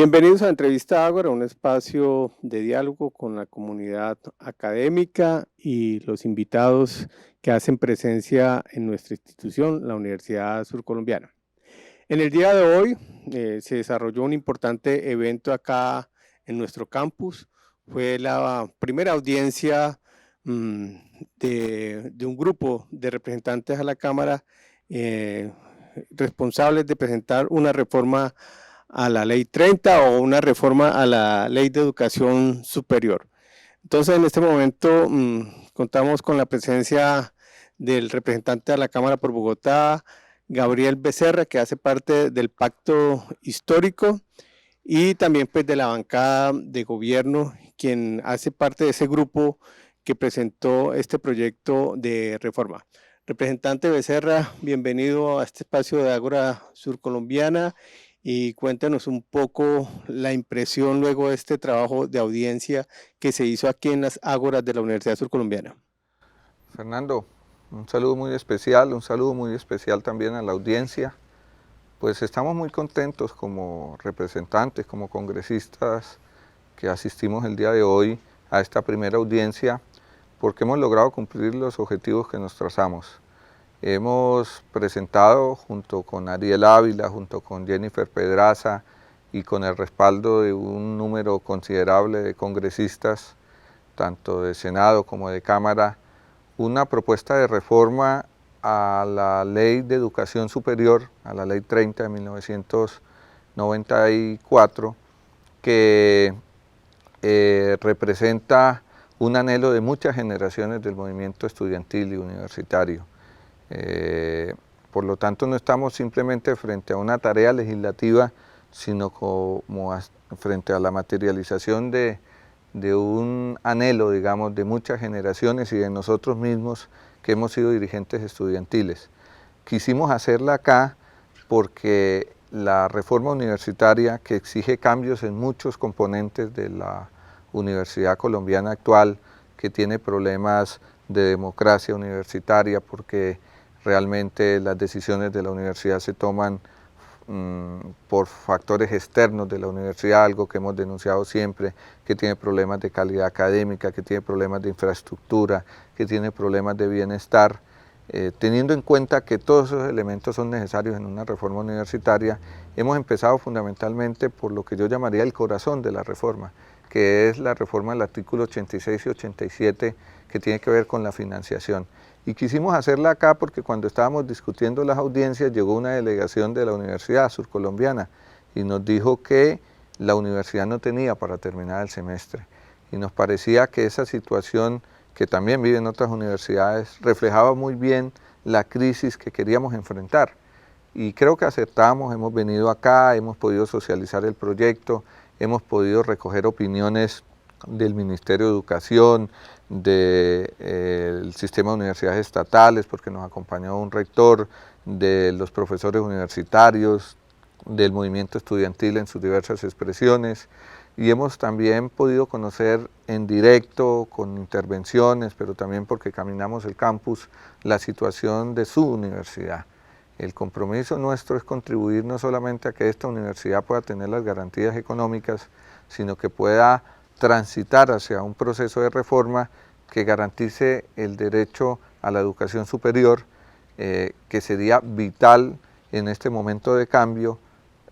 Bienvenidos a Entrevista Ágora, un espacio de diálogo con la comunidad académica y los invitados que hacen presencia en nuestra institución, la Universidad Surcolombiana. En el día de hoy se desarrolló un importante evento acá en nuestro campus. Fue la primera audiencia mm, de un grupo de representantes a la Cámara eh, responsables de presentar una reforma a la Ley 30 o una reforma a la Ley de Educación Superior. Entonces, en este momento contamos con la presencia del representante de la Cámara por Bogotá, Gabriel Becerra, que hace parte del pacto histórico, y también pues de la bancada de gobierno, quien hace parte de ese grupo que presentó este proyecto de reforma. Representante Becerra, bienvenido a este espacio de Ágora Surcolombiana y cuéntanos un poco la impresión luego de este trabajo de audiencia que se hizo aquí en las Ágoras de la Universidad Surcolombiana. Fernando, un saludo muy especial también a la audiencia. Pues estamos muy contentos como representantes, como congresistas que asistimos el día de hoy a esta primera audiencia porque hemos logrado cumplir los objetivos que nos trazamos. Hemos presentado junto con Ariel Ávila, junto con Jennifer Pedraza y con el respaldo de un número considerable de congresistas, tanto de Senado como de Cámara, una propuesta de reforma a la Ley de Educación Superior, a la Ley 30 de 1994, que representa un anhelo de muchas generaciones del movimiento estudiantil y universitario. Por lo tanto, no estamos simplemente frente a una tarea legislativa, sino como frente a la materialización de un anhelo, digamos, de muchas generaciones y de nosotros mismos que hemos sido dirigentes estudiantiles. Quisimos hacerla acá porque la reforma universitaria, que exige cambios en muchos componentes de la universidad colombiana actual, que tiene problemas de democracia universitaria, porque realmente las decisiones de la universidad se toman por factores externos de la universidad, algo que hemos denunciado siempre, que tiene problemas de calidad académica, que tiene problemas de infraestructura, que tiene problemas de bienestar. Teniendo en cuenta que todos esos elementos son necesarios en una reforma universitaria, hemos empezado fundamentalmente por lo que yo llamaría el corazón de la reforma, que es la reforma del artículo 86 y 87, que tiene que ver con la financiación. Y quisimos hacerla acá porque cuando estábamos discutiendo las audiencias llegó una delegación de la Universidad Surcolombiana y nos dijo que la universidad no tenía para terminar el semestre. Y nos parecía que esa situación, que también viven otras universidades, reflejaba muy bien la crisis que queríamos enfrentar. Y creo que acertamos, hemos venido acá, hemos podido socializar el proyecto, hemos podido recoger opiniones del Ministerio de Educación, del sistema de universidades estatales, porque nos acompañó un rector, de los profesores universitarios, del movimiento estudiantil en sus diversas expresiones, y hemos también podido conocer en directo, con intervenciones, pero también porque caminamos el campus, la situación de su universidad. El compromiso nuestro es contribuir no solamente a que esta universidad pueda tener las garantías económicas, sino que pueda transitar hacia un proceso de reforma que garantice el derecho a la educación superior, que sería vital en este momento de cambio,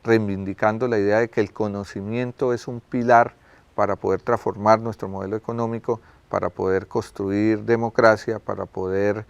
reivindicando la idea de que el conocimiento es un pilar para poder transformar nuestro modelo económico, para poder construir democracia, para poder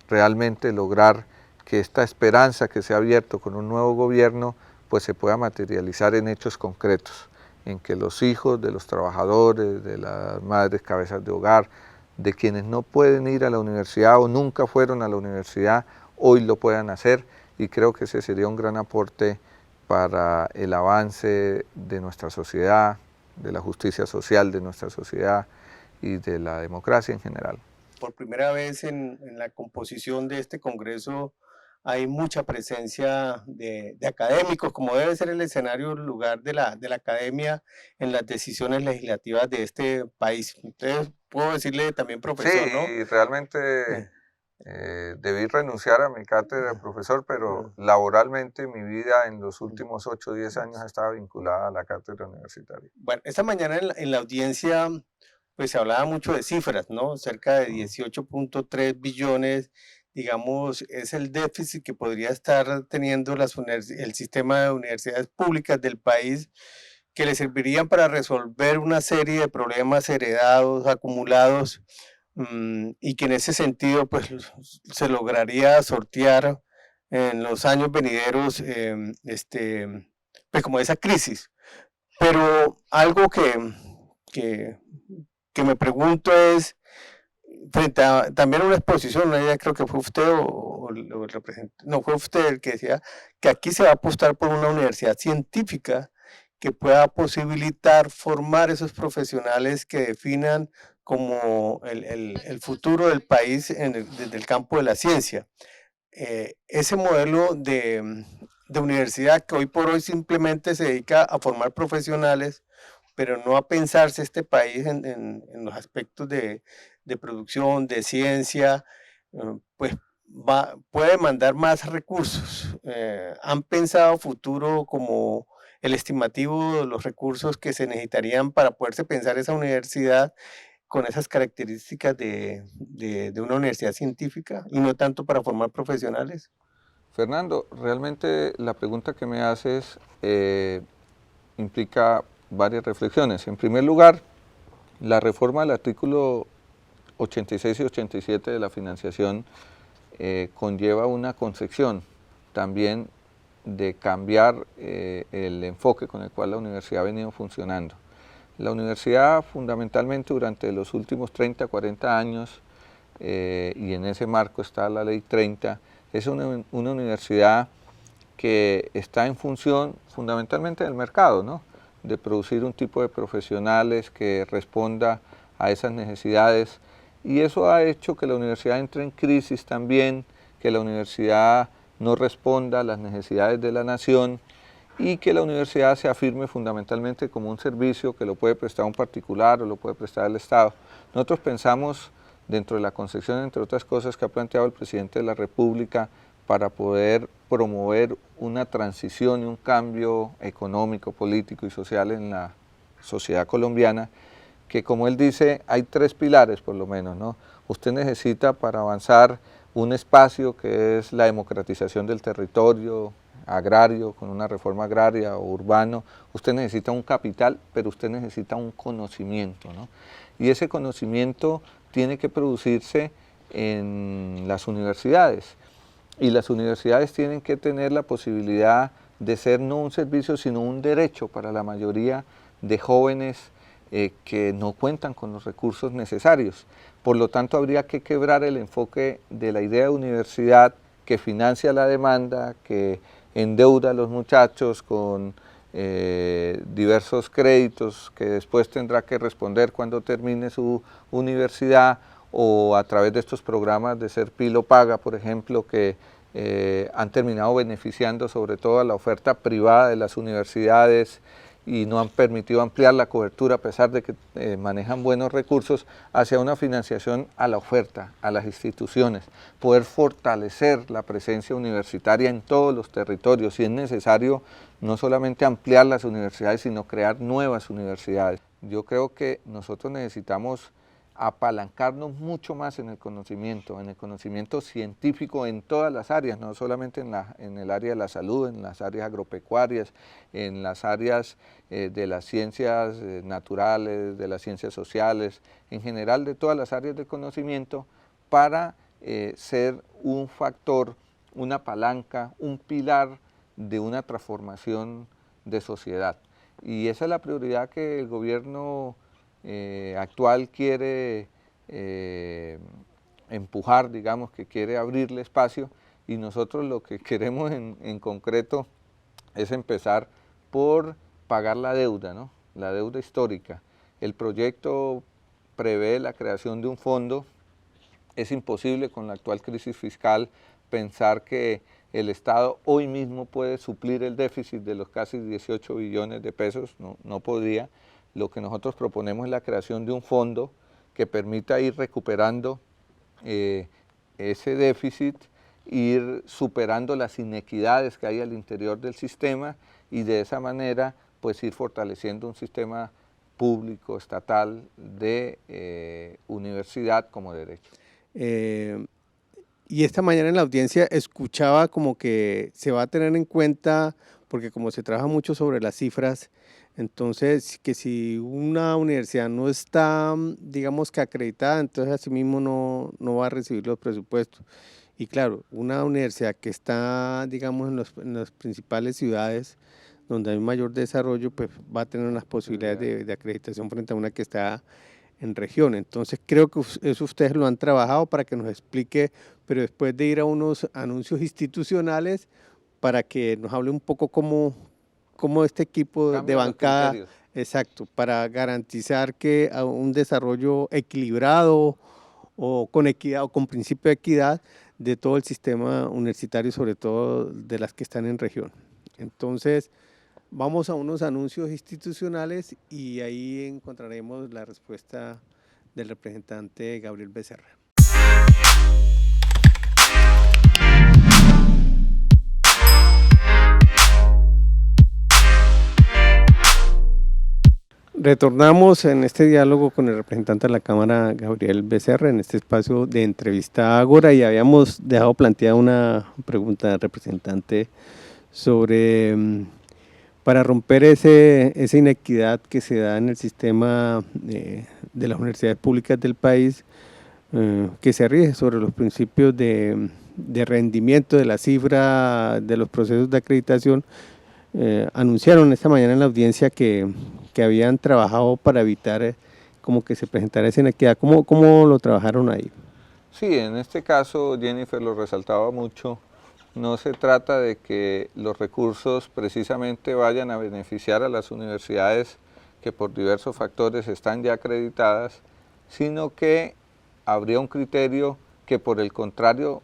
realmente lograr que esta esperanza que se ha abierto con un nuevo gobierno pues se pueda materializar en hechos concretos, en que los hijos de los trabajadores, de las madres cabezas de hogar, de quienes no pueden ir a la universidad o nunca fueron a la universidad, hoy lo puedan hacer, y creo que ese sería un gran aporte para el avance de nuestra sociedad, de la justicia social de nuestra sociedad y de la democracia en general. Por primera vez en la composición de este Congreso hay mucha presencia de académicos, como debe ser el escenario, el lugar de la academia en las decisiones legislativas de este país. Entonces, puedo decirle también profesor, ¿no? Sí, realmente Debí renunciar a mi cátedra de profesor, pero laboralmente mi vida en los últimos 8 o 10 años estaba vinculada a la cátedra universitaria. Bueno, esta mañana en la audiencia pues se hablaba mucho de cifras, ¿no? Cerca de 18.3 billones, digamos, es el déficit que podría estar teniendo el sistema de universidades públicas del país, que le servirían para resolver una serie de problemas heredados, acumulados, y que en ese sentido pues se lograría sortear en los años venideros pues como esa crisis. Pero algo que, que me pregunto es, frente a también a una exposición, ¿no? Ya creo que fue usted o el representante, no, fue usted el que decía que aquí se va a apostar por una universidad científica que pueda posibilitar formar esos profesionales que definan como el futuro del país desde el campo de la ciencia. Ese modelo de universidad que hoy por hoy simplemente se dedica a formar profesionales, pero no a pensarse este país en los aspectos de producción, de ciencia, pues puede demandar más recursos. ¿Han pensado futuro como el estimativo de los recursos que se necesitarían para poderse pensar esa universidad con esas características de una universidad científica y no tanto para formar profesionales? Fernando, realmente la pregunta que me haces implica varias reflexiones. En primer lugar, la reforma del artículo 86 y 87 de la financiación conlleva una concepción también de cambiar el enfoque con el cual la universidad ha venido funcionando. La universidad fundamentalmente durante los últimos 30, 40 años, y en ese marco está la Ley 30, es una universidad que está en función fundamentalmente del mercado, ¿no? De producir un tipo de profesionales que responda a esas necesidades, y eso ha hecho que la universidad entre en crisis también, que la universidad no responda a las necesidades de la nación y que la universidad se afirme fundamentalmente como un servicio que lo puede prestar un particular o lo puede prestar el Estado. Nosotros pensamos, dentro de la concepción, entre otras cosas, que ha planteado el presidente de la República para poder promover una transición y un cambio económico, político y social en la sociedad colombiana, que como él dice, hay 3 pilares por lo menos, ¿no? Usted necesita para avanzar un espacio que es la democratización del territorio agrario, con una reforma agraria o urbano. Usted necesita un capital, pero usted necesita un conocimiento, ¿no? Y ese conocimiento tiene que producirse en las universidades. Y las universidades tienen que tener la posibilidad de ser no un servicio, sino un derecho para la mayoría de jóvenes que no cuentan con los recursos necesarios. Por lo tanto, habría que quebrar el enfoque de la idea de universidad que financia la demanda, que endeuda a los muchachos con diversos créditos que después tendrá que responder cuando termine su universidad, o a través de estos programas de Ser Pilo Paga, por ejemplo, que han terminado beneficiando sobre todo a la oferta privada de las universidades y no han permitido ampliar la cobertura a pesar de que manejan buenos recursos, hacia una financiación a la oferta, a las instituciones, poder fortalecer la presencia universitaria en todos los territorios, si es necesario no solamente ampliar las universidades, sino crear nuevas universidades. Yo creo que nosotros necesitamos apalancarnos mucho más en el conocimiento científico en todas las áreas, no solamente en el área de la salud, en las áreas agropecuarias, en las áreas de las ciencias naturales, de las ciencias sociales, en general de todas las áreas del conocimiento, para ser un factor, una palanca, un pilar de una transformación de sociedad. Y esa es la prioridad que el gobierno actual quiere empujar, digamos, que quiere abrirle espacio, y nosotros lo que queremos en concreto es empezar por pagar la deuda, ¿no? La deuda histórica. El proyecto prevé la creación de un fondo. Es imposible con la actual crisis fiscal pensar que el Estado hoy mismo puede suplir el déficit de los casi 18 billones de pesos, no podría. Lo que nosotros proponemos es la creación de un fondo que permita ir recuperando ese déficit, ir superando las inequidades que hay al interior del sistema y de esa manera pues ir fortaleciendo un sistema público, estatal, de universidad como derecho. Y esta mañana en la audiencia escuchaba como que se va a tener en cuenta, porque como se trabaja mucho sobre las cifras, entonces que si una universidad no está, digamos que acreditada, entonces asimismo no va a recibir los presupuestos. Y claro, una universidad que está, digamos, en las principales ciudades donde hay mayor desarrollo, pues va a tener unas posibilidades de acreditación frente a una que está en región. Entonces creo que eso ustedes lo han trabajado para que nos explique, pero después de ir a unos anuncios institucionales, para que nos hable un poco cómo este equipo de bancada, exacto, para garantizar que a un desarrollo equilibrado o con equidad o con principio de equidad de todo el sistema universitario, sobre todo de las que están en región. Entonces, vamos a unos anuncios institucionales y ahí encontraremos la respuesta del representante Gabriel Becerra. Retornamos en este diálogo con el representante de la Cámara, Gabriel Becerra, en este espacio de entrevista Ágora, y habíamos dejado planteada una pregunta al representante sobre, para romper esa inequidad que se da en el sistema de las universidades públicas del país, que se rige sobre los principios de rendimiento de la cifra de los procesos de acreditación. Anunciaron esta mañana en la audiencia que habían trabajado para evitar como que se presentara esa inequidad. ¿Cómo lo trabajaron ahí? Sí, en este caso Jennifer lo resaltaba mucho. No se trata de que los recursos precisamente vayan a beneficiar a las universidades que por diversos factores están ya acreditadas, sino que habría un criterio que por el contrario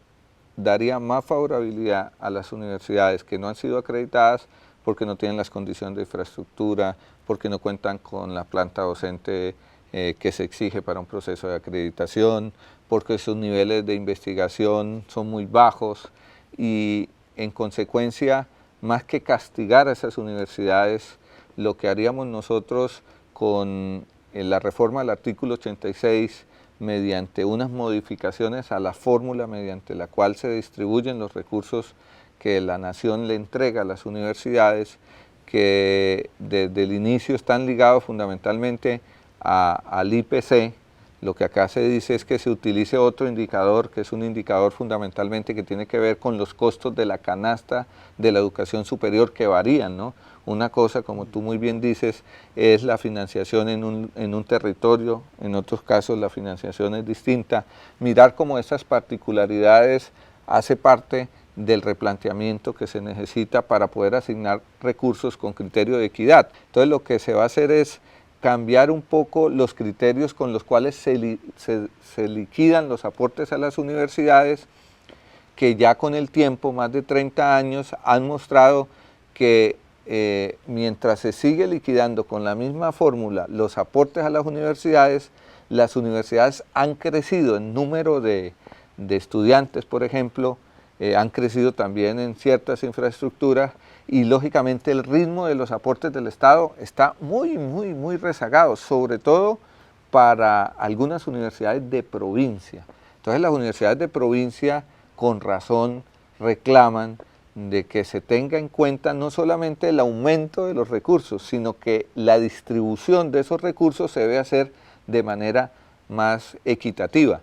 daría más favorabilidad a las universidades que no han sido acreditadas porque no tienen las condiciones de infraestructura, porque no cuentan con la planta docente que se exige para un proceso de acreditación, porque sus niveles de investigación son muy bajos y en consecuencia, más que castigar a esas universidades, lo que haríamos nosotros con la reforma del artículo 86 mediante unas modificaciones a la fórmula mediante la cual se distribuyen los recursos que la nación le entrega a las universidades, que desde el inicio están ligados fundamentalmente al IPC. Lo que acá se dice es que se utilice otro indicador, que es un indicador fundamentalmente que tiene que ver con los costos de la canasta de la educación superior que varían, ¿no? Una cosa, como tú muy bien dices, es la financiación en un territorio, en otros casos la financiación es distinta. Mirar cómo esas particularidades hace parte del replanteamiento que se necesita para poder asignar recursos con criterio de equidad. Entonces lo que se va a hacer es cambiar un poco los criterios con los cuales se liquidan los aportes a las universidades, que ya con el tiempo, más de 30 años, han mostrado que mientras se sigue liquidando con la misma fórmula los aportes a las universidades han crecido en número de estudiantes, por ejemplo, han crecido también en ciertas infraestructuras y lógicamente el ritmo de los aportes del Estado está muy rezagado, sobre todo para algunas universidades de provincia. Entonces las universidades de provincia con razón reclaman de que se tenga en cuenta no solamente el aumento de los recursos, sino que la distribución de esos recursos se debe hacer de manera más equitativa.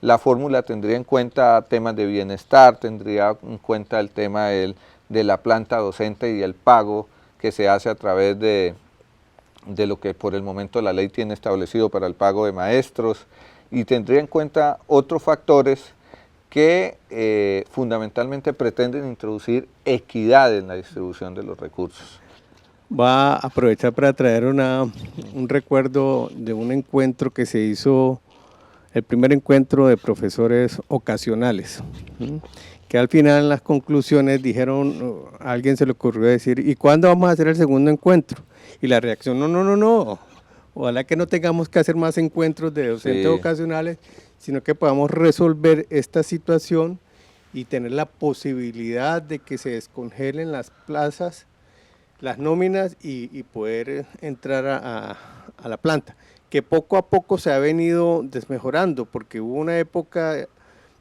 La fórmula tendría en cuenta temas de bienestar, tendría en cuenta el tema de la planta docente y el pago que se hace a través de lo que por el momento la ley tiene establecido para el pago de maestros, y tendría en cuenta otros factores que fundamentalmente pretenden introducir equidad en la distribución de los recursos. Va a aprovechar para traer un recuerdo de un encuentro que se hizo, el primer encuentro de profesores ocasionales, que al final en las conclusiones dijeron, a alguien se le ocurrió decir, ¿y cuándo vamos a hacer el segundo encuentro? Y la reacción, no, ojalá que no tengamos que hacer más encuentros de docentes ocasionales, sino que podamos resolver esta situación y tener la posibilidad de que se descongelen las plazas, las nóminas y poder entrar a la planta, que poco a poco se ha venido desmejorando, porque hubo una época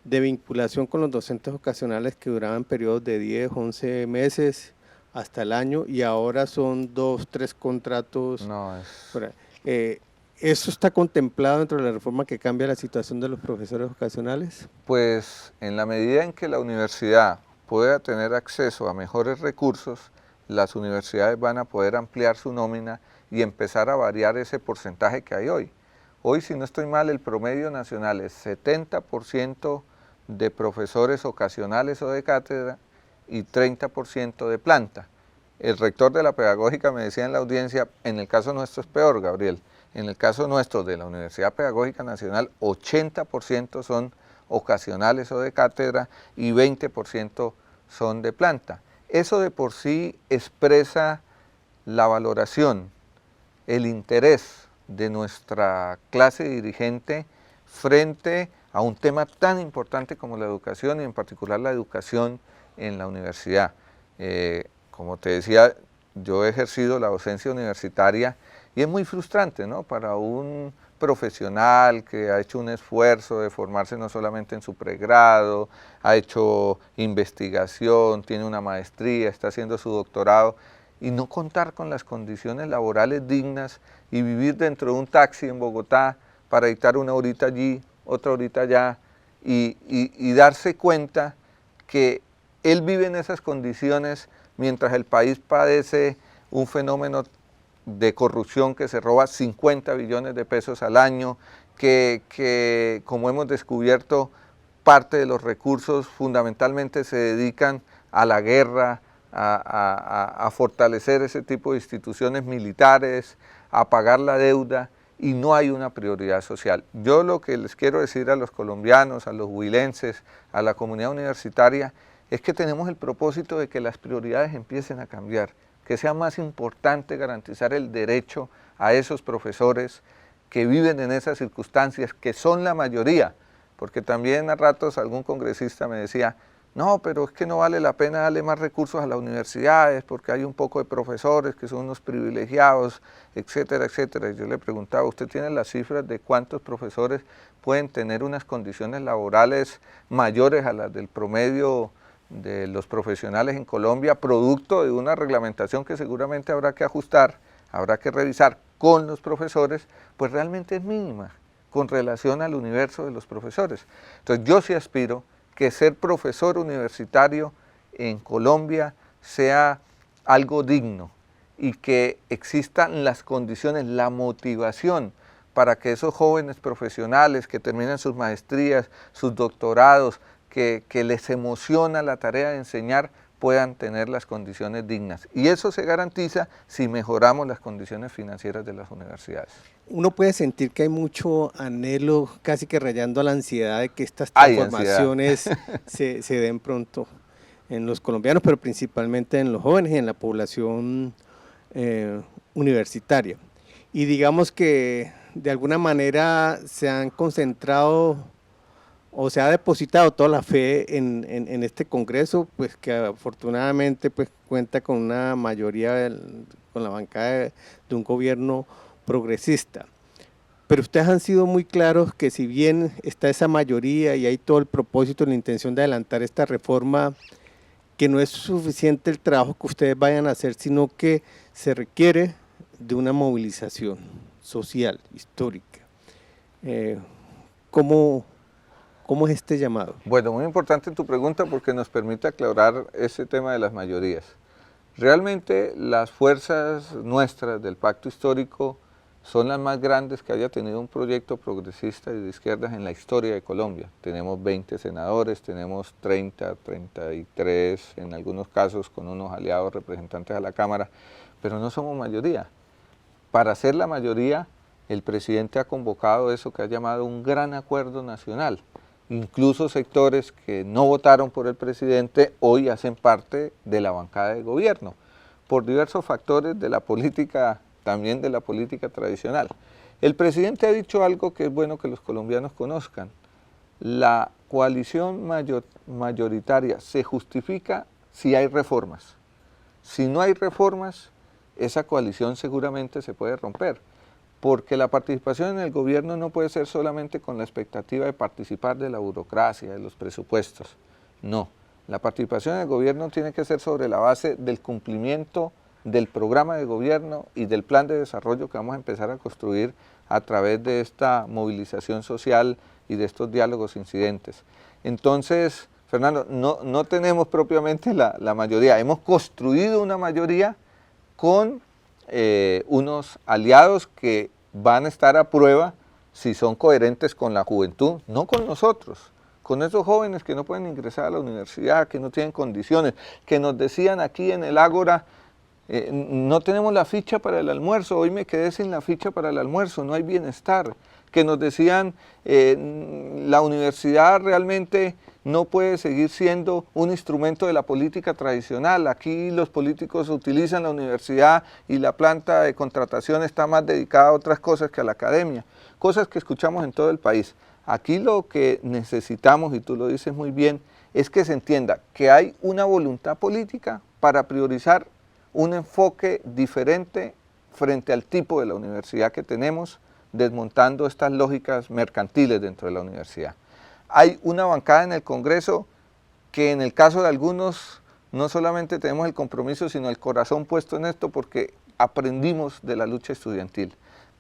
de vinculación con los docentes ocasionales que duraban periodos de 10, 11 meses hasta el año, y ahora son 2, 3 contratos. No es... ¿Eso está contemplado dentro de la reforma que cambia la situación de los profesores ocasionales? Pues en la medida en que la universidad pueda tener acceso a mejores recursos, las universidades van a poder ampliar su nómina y empezar a variar ese porcentaje que hay hoy. Hoy, si no estoy mal, el promedio nacional es 70% de profesores ocasionales o de cátedra y 30% de planta. El rector de la pedagógica me decía en la audiencia, en el caso nuestro es peor, Gabriel, en el caso nuestro de la Universidad Pedagógica Nacional, 80% son ocasionales o de cátedra y 20% son de planta. Eso de por sí expresa la valoración, el interés de nuestra clase dirigente frente a un tema tan importante como la educación y en particular la educación en la universidad. Como te decía, yo he ejercido la docencia universitaria y es muy frustrante, ¿no?, para un profesional que ha hecho un esfuerzo de formarse no solamente en su pregrado, ha hecho investigación, tiene una maestría, está haciendo su doctorado, y no contar con las condiciones laborales dignas y vivir dentro de un taxi en Bogotá para dictar una horita allí, otra horita allá, y darse cuenta que él vive en esas condiciones mientras el país padece un fenómeno de corrupción que se roba 50 billones de pesos al año, que como hemos descubierto, parte de los recursos fundamentalmente se dedican a la guerra, a fortalecer ese tipo de instituciones militares, a pagar la deuda, y no hay una prioridad social. Yo lo que les quiero decir a los colombianos, a los huilenses, a la comunidad universitaria, es que tenemos el propósito de que las prioridades empiecen a cambiar, que sea más importante garantizar el derecho a esos profesores que viven en esas circunstancias, que son la mayoría, porque también a ratos algún congresista me decía, no, pero es que no vale la pena darle más recursos a las universidades porque hay un poco de profesores que son unos privilegiados, etcétera, etcétera. Y yo le preguntaba, ¿usted tiene las cifras de cuántos profesores pueden tener unas condiciones laborales mayores a las del promedio de los profesionales en Colombia, producto de una reglamentación que seguramente habrá que ajustar, habrá que revisar con los profesores? Pues realmente es mínima con relación al universo de los profesores. Entonces yo sí aspiro que ser profesor universitario en Colombia sea algo digno y que existan las condiciones, la motivación para que esos jóvenes profesionales que terminan sus maestrías, sus doctorados, que les emociona la tarea de enseñar, puedan tener las condiciones dignas. Y eso se garantiza si mejoramos las condiciones financieras de las universidades. Uno puede sentir que hay mucho anhelo, casi que rayando a la ansiedad de que estas transformaciones se den pronto en los colombianos, pero principalmente en los jóvenes y en la población universitaria. Y digamos que de alguna manera se han concentrado o se ha depositado toda la fe en este Congreso, pues que afortunadamente pues cuenta con una mayoría, con la bancada de un gobierno progresista. Pero ustedes han sido muy claros que si bien está esa mayoría y hay todo el propósito y la intención de adelantar esta reforma, que no es suficiente el trabajo que ustedes vayan a hacer, sino que se requiere de una movilización social, histórica. ¿Cómo es este llamado? Bueno, muy importante tu pregunta porque nos permite aclarar ese tema de las mayorías. Realmente las fuerzas nuestras del pacto histórico son las más grandes que haya tenido un proyecto progresista y de izquierdas en la historia de Colombia. Tenemos 20 senadores, tenemos 30, 33, en algunos casos con unos aliados representantes a la Cámara, pero no somos mayoría. Para ser la mayoría, el presidente ha convocado eso que ha llamado un gran acuerdo nacional. Incluso sectores que no votaron por el presidente hoy hacen parte de la bancada de gobierno, por diversos factores de la política, también de la política tradicional. El presidente ha dicho algo que es bueno que los colombianos conozcan. La coalición mayoritaria se justifica si hay reformas. Si no hay reformas, esa coalición seguramente se puede romper, porque la participación en el gobierno no puede ser solamente con la expectativa de participar de la burocracia, de los presupuestos. No, la participación en el gobierno tiene que ser sobre la base del cumplimiento del programa de gobierno y del plan de desarrollo que vamos a empezar a construir a través de esta movilización social y de estos diálogos incidentes. Entonces, Fernando, no tenemos propiamente la mayoría, hemos construido una mayoría con unos aliados que van a estar a prueba si son coherentes con la juventud, no con nosotros, con esos jóvenes que no pueden ingresar a la universidad, que no tienen condiciones, que nos decían aquí en el Ágora, no tenemos la ficha para el almuerzo, hoy me quedé sin la ficha para el almuerzo, no hay bienestar, que nos decían la universidad realmente no puede seguir siendo un instrumento de la política tradicional, aquí los políticos utilizan la universidad y la planta de contratación está más dedicada a otras cosas que a la academia, cosas que escuchamos en todo el país. Aquí lo que necesitamos, y tú lo dices muy bien, es que se entienda que hay una voluntad política para priorizar un enfoque diferente frente al tipo de la universidad que tenemos, desmontando estas lógicas mercantiles dentro de la universidad. Hay una bancada en el Congreso que en el caso de algunos no solamente tenemos el compromiso, sino el corazón puesto en esto porque aprendimos de la lucha estudiantil,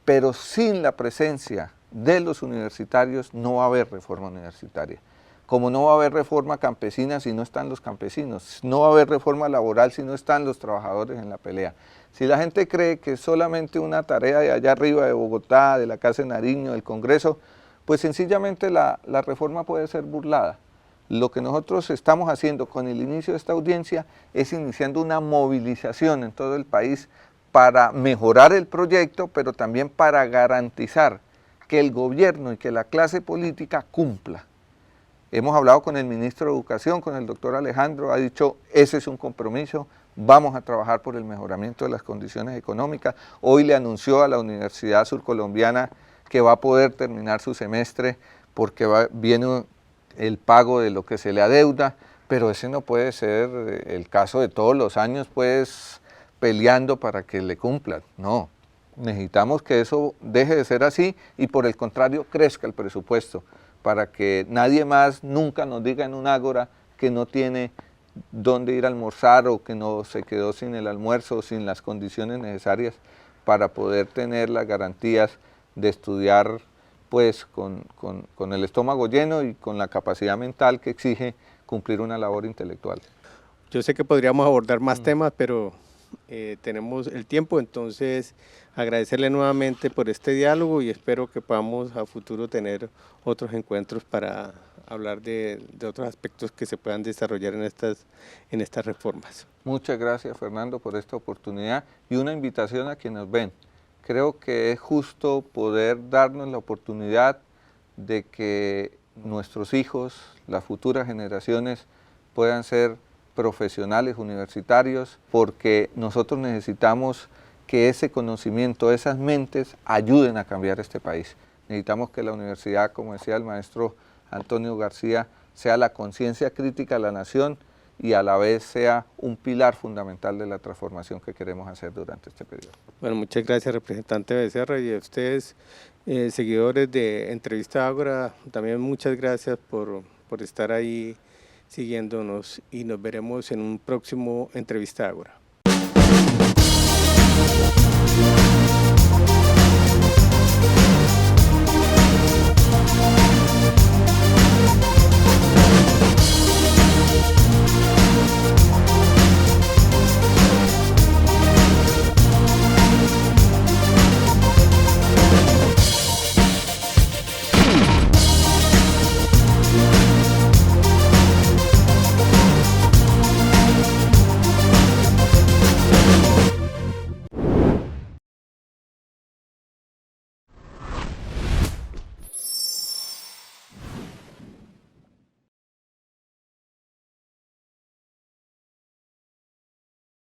pero sin la presencia de los universitarios no va a haber reforma universitaria. Como no va a haber reforma campesina si no están los campesinos, no va a haber reforma laboral si no están los trabajadores en la pelea. Si la gente cree que es solamente una tarea de allá arriba de Bogotá, de la Casa de Nariño, del Congreso, pues sencillamente la reforma puede ser burlada. Lo que nosotros estamos haciendo con el inicio de esta audiencia es iniciando una movilización en todo el país para mejorar el proyecto, pero también para garantizar que el gobierno y que la clase política cumpla. Hemos hablado con el ministro de Educación, con el doctor Alejandro, ha dicho, ese es un compromiso, vamos a trabajar por el mejoramiento de las condiciones económicas. Hoy le anunció a la Universidad Surcolombiana que va a poder terminar su semestre porque viene el pago de lo que se le adeuda, pero ese no puede ser el caso de todos los años, pues peleando para que le cumplan, no. Necesitamos que eso deje de ser así y por el contrario crezca el presupuesto para que nadie más nunca nos diga en un ágora que no tiene dónde ir a almorzar o que no se quedó sin el almuerzo, sin las condiciones necesarias para poder tener las garantías de estudiar pues con el estómago lleno y con la capacidad mental que exige cumplir una labor intelectual. Yo sé que podríamos abordar más temas, pero tenemos el tiempo, entonces agradecerle nuevamente por este diálogo y espero que podamos a futuro tener otros encuentros para hablar de otros aspectos que se puedan desarrollar en estas reformas. Muchas gracias, Fernando, por esta oportunidad y una invitación a quienes nos ven. Creo que es justo poder darnos la oportunidad de que nuestros hijos, las futuras generaciones, puedan ser profesionales universitarios, porque nosotros necesitamos que ese conocimiento, esas mentes, ayuden a cambiar este país. Necesitamos que la universidad, como decía el maestro Antonio García, sea la conciencia crítica de la nación y a la vez sea un pilar fundamental de la transformación que queremos hacer durante este periodo. Bueno, muchas gracias, representante Becerra, y a ustedes, seguidores de Entrevista Ágora, también muchas gracias por estar ahí siguiéndonos y nos veremos en un próximo Entrevista Ágora.